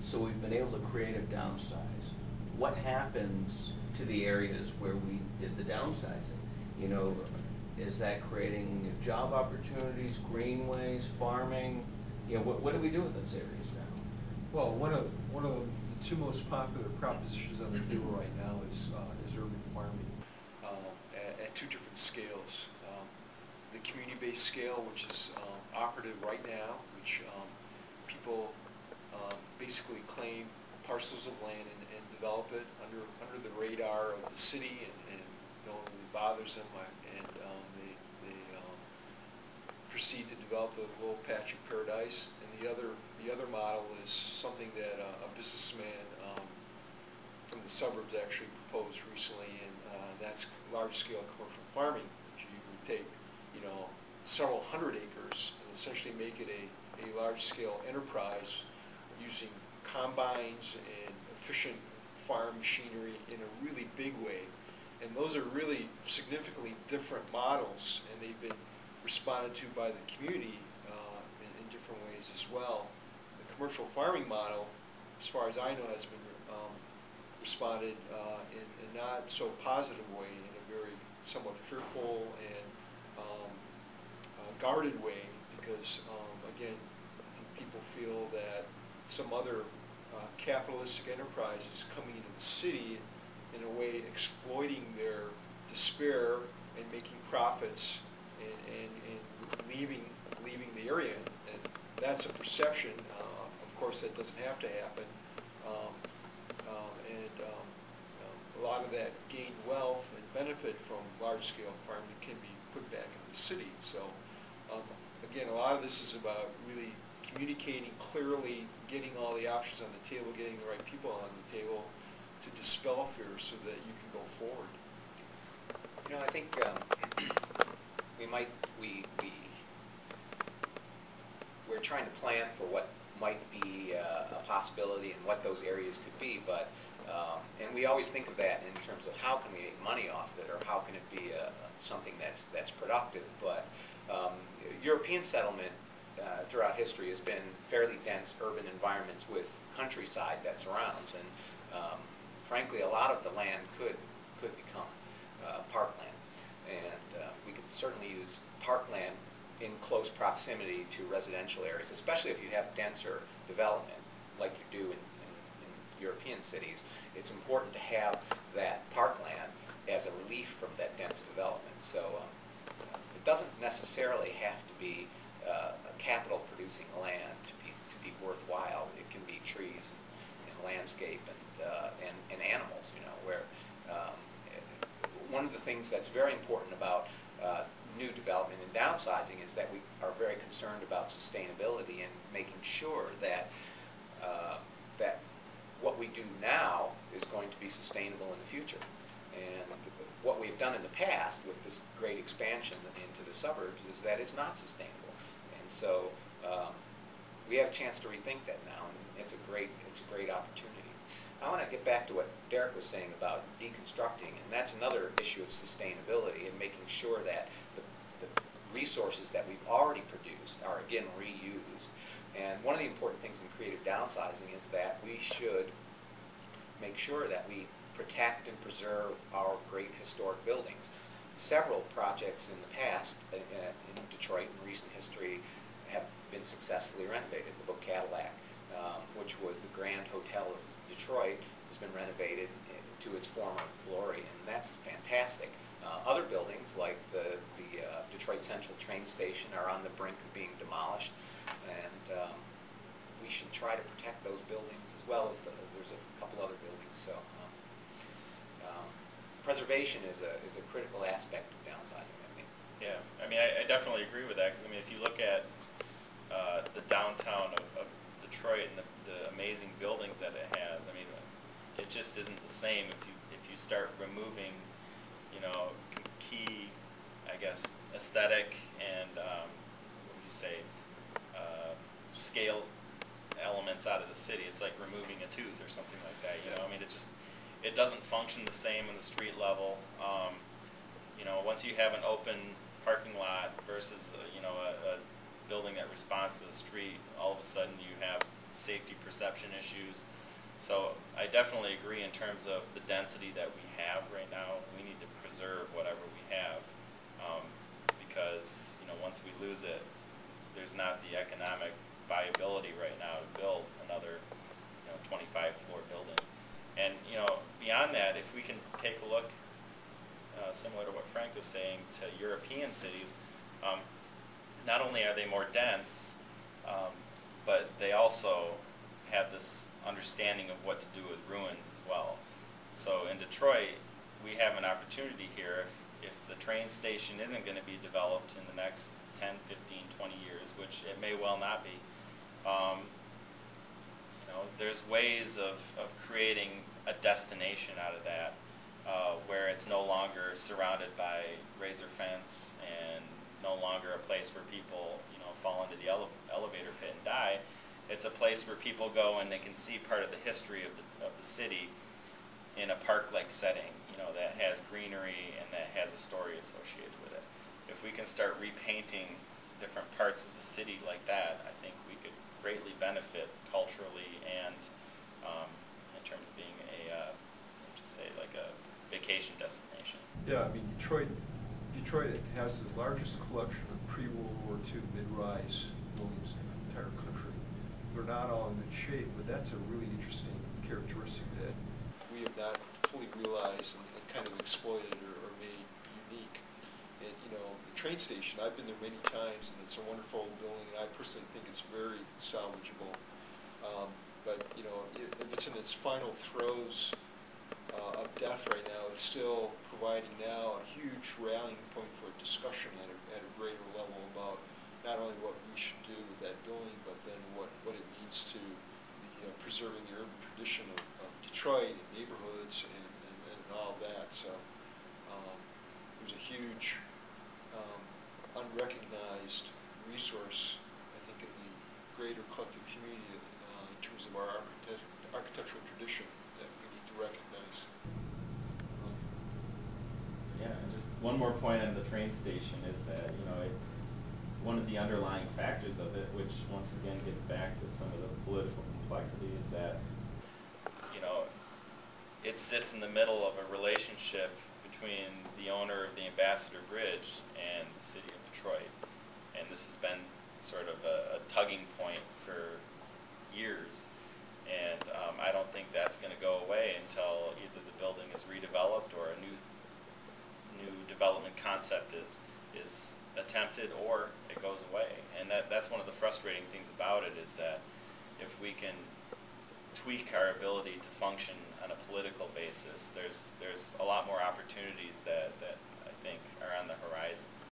So we've been able to creative downsize. What happens to the areas where we did the downsizing? You know, is that creating new job opportunities, greenways, farming? You know, what do we do with those areas now? Well, one of the two most popular propositions on the table right now is urban farming at two different scales. The community-based scale, which is operative right now, which people basically claim parcels of land and develop it under the radar of the city, and no one really bothers them, and they proceed to develop the little patch of paradise. And the other model is something that a businessman from the suburbs actually proposed recently, and that's large-scale commercial farming, which you would take, you know, several hundred acres and essentially make it a large-scale enterprise using combines and efficient farm machinery in a really big way. And those are really significantly different models, and they've been responded to by the community in different ways as well. The commercial farming model, as far as I know, has been responded in a not so positive way, in a very somewhat fearful and guarded way, because again, I think people feel that some other capitalistic enterprise is coming into the city, in a way exploiting their despair and making profits and leaving the area. And that's a perception. Of course, that doesn't have to happen. A lot of that gained wealth and benefit from large-scale farming can be put back into the city. So again, a lot of this is about really communicating clearly, getting all the options on the table, getting the right people on the table to dispel fear so that you can go forward. You know, I think we're trying to plan for what might be a possibility and what those areas could be, but and we always think of that in terms of how can we make money off it, or how can it be something that's productive. But European settlement throughout history has been fairly dense urban environments with countryside that surrounds, and frankly, a lot of the land could become parkland, and we could certainly use parkland in close proximity to residential areas, especially if you have denser development like you do in European cities. It's important to have that parkland as a relief from that dense development. So it doesn't necessarily have to be a capital producing land to be worthwhile. It can be trees and landscape and animals, you know, where one of the things that's very important about new development and downsizing is that we are very concerned about sustainability and making sure that that what we do now is going to be sustainable in the future. And what we've done in the past with this great expansion into the suburbs is that it's not sustainable. And so we have a chance to rethink that now, and it's a great opportunity. I want to get back to what Derek was saying about deconstructing, and that's another issue of sustainability and making sure that the resources that we've already produced are again reused. And one of the important things in creative downsizing is that we should make sure that we protect and preserve our great historic buildings. Several projects in the past in Detroit in recent history have been successfully renovated. The Book Cadillac, which was the Grand Hotel of Detroit, has been renovated to its former glory, and that's fantastic. Other buildings like the Detroit Central train station are on the brink of being demolished, and we should try to protect those buildings as well as there's a couple other buildings. So preservation is a critical aspect of downsizing, I think. Yeah, I mean, I definitely agree with that, because I mean, if you look at the downtown of Detroit and the amazing buildings that it has, I mean, it just isn't the same if you start removing, you know, key, I guess, aesthetic and what would you say, scale elements out of the city. It's like removing a tooth or something like that. You know, I mean, it doesn't function the same on the street level. You know, once you have an open parking lot versus you know, a building that responds to the street, all of a sudden you have safety perception issues. So I definitely agree in terms of the density that we have right now. We need to preserve whatever we have, because once we lose it, there's not the economic viability right now to build another 25 floor building. And beyond that, if we can take a look, similar to what Frank was saying, to European cities, not only are they more dense, but they also have this understanding of what to do with ruins as well. So in Detroit, we have an opportunity here. If the train station isn't going to be developed in the next 10, 15, 20 years, which it may well not be, there's ways of creating a destination out of that, where it's no longer surrounded by razor fence and no longer a place where people fall into the elevator pit and die. It's a place where people go and they can see part of the history of the city in a park-like setting, that has greenery and that has a story associated with it. If we can start repainting different parts of the city like that, I think we could greatly benefit culturally and in terms of being a vacation destination. Yeah, I mean, Detroit has the largest collection of pre-World War II mid-rise buildings in the entire country. They're not all in good shape, but that's a really interesting characteristic that we have not fully realized and kind of exploited or made unique. And the train station, I've been there many times, and it's a wonderful building, and I personally think it's very salvageable. But if it's in its final throes of death right now, it's still providing now a huge rallying point for a discussion at a greater level about not only what we should do with that building, but then what it means to preserving the urban tradition of Detroit and neighborhoods and all of that. So there's a huge unrecognized resource, I think, in the greater collective community in terms of our architectural tradition that we need to recognize. Yeah, just one more point on the train station is that, one of the underlying factors of it, which once again gets back to some of the political complexity, is that, it sits in the middle of a relationship between the owner of the Ambassador Bridge and the city of Detroit. And this has been sort of a tugging point for years. And I don't think that's going to go away until either the building is redeveloped or a new development concept is attempted, or it goes away. And that's one of the frustrating things about it, is that if we can tweak our ability to function on a political basis, there's a lot more opportunities that I think are on the horizon.